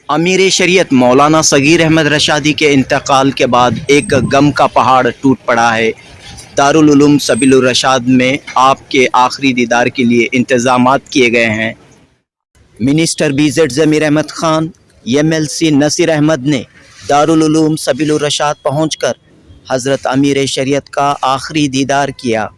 अमीर शरीयत मौलाना सगीर अहमद रशादी के इंतकाल के बाद एक गम का पहाड़ टूट पड़ा है। दारुल उलूम सबीलुर रशाद में आपके आखिरी दीदार के लिए इंतजामात किए गए हैं। मिनिस्टर बीजेड ज़मीर अहमद खान, एमएलसी नसीर अहमद ने दारुल उलूम सबीलुर रशाद पहुंचकर हज़रत अमीर शरीयत का आखिरी दीदार किया।